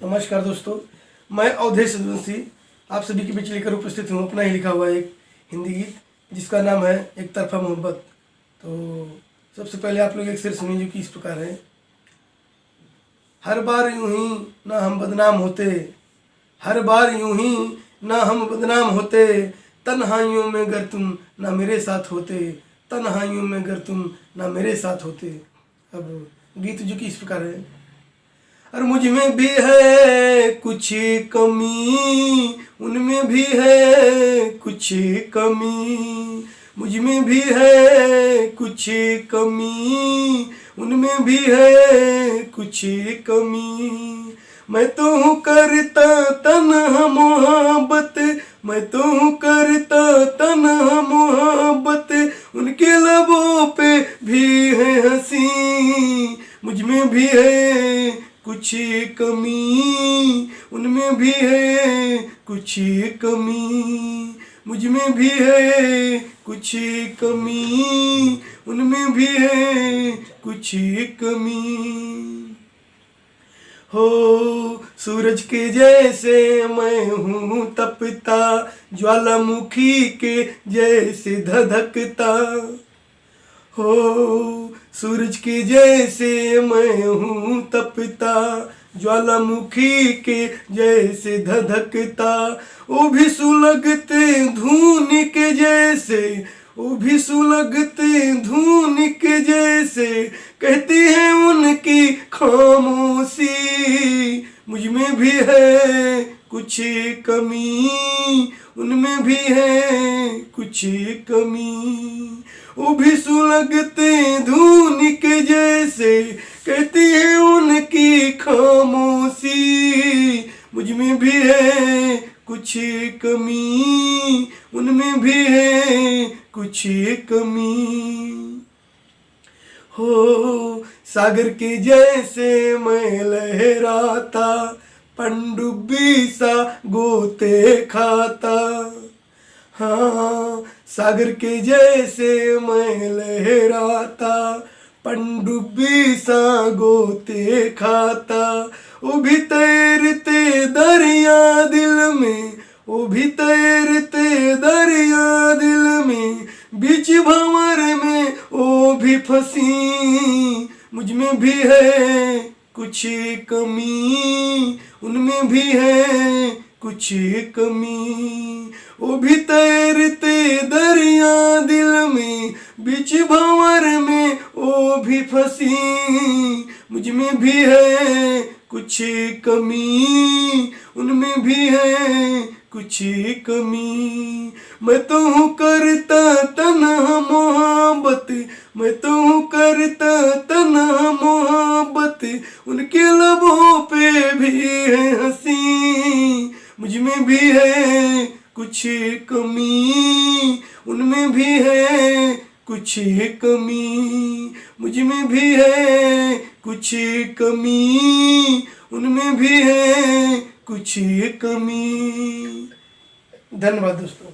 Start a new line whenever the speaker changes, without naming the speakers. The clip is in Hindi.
नमस्कार दोस्तों, मैं अवधेश सूर्यवंशी आप सभी के बीच लेकर उपस्थित हूँ अपना ही लिखा हुआ एक हिंदी गीत जिसका नाम है एक तरफा मोहब्बत। तो सबसे पहले आप लोग एक शेर सुनिए जो कि इस प्रकार है। हर बार यूं ही ना हम बदनाम होते, हर बार यूं ही ना हम बदनाम होते, तन्हाइयों में अगर तुम ना मेरे साथ होते, तन्हाइयों में अगर तुम ना मेरे साथ होते। अब गीत जो कि इस प्रकार है। और मुझ में भी है कुछ कमी, उनमें भी है कुछ कमी, मुझ में भी है कुछ कमी, उनमें भी है कुछ कमी। मैं तो हूँ करता तन्हा मोहब्बत, मैं तो हूँ करता तन्हा मोहब्बत, उनके लबों पे भी है हंसी, मुझ में भी है कुछ कमी, उनमें भी है कुछ कमी, मुझ में भी है कुछ कमी, उनमें भी है कुछ कमी। हो सूरज के जैसे मैं हूँ तपता, ज्वालामुखी के जैसे धधकता, हो सूरज के जैसे मैं हूँ तपता, ज्वालामुखी के जैसे धधकता, वो भी सुलगते धूनी के जैसे, वो भी सुलगते धूनी के जैसे, कहती है उनकी खामोशी, मुझ में भी है कुछ कमी, उनमें भी है कुछ कमी। वो भी सुलगते धूनी के जैसे, कहती है उनकी खामोशी, मुझ में भी है कुछ कमी, उनमें भी है कुछ कमी। हो सागर के जैसे मैं लहराता, पनडुब्बी सा गोते खाता, हाँ सागर के जैसे मैं लहराता, पनडुब्बी सा गोते खाता, वो भी तैरते दरिया दिल में, वो भी तैरते दरिया दिल में, बीच भंवर में वो भी फंसी, मुझ में भी है कुछ कमी, उनमें भी है कुछ कमी। वो भी तैरते दरिया दिल में, बीच भंवर में वो भी फंसी, मुझ में भी है कुछ कमी, उनमें भी है कुछ कमी। मैं तो हूँ करता तन्हा मोहब्बत, मैं तो हूँ करता तन्हा मोहब्बत, उनके लबों पे भी है हंसी, मुझ में भी है कुछ कमी, उनमें भी है कुछ कमी, मुझ में भी है कुछ कमी, उनमें भी है कुछ कमी। धन्यवाद दोस्तों।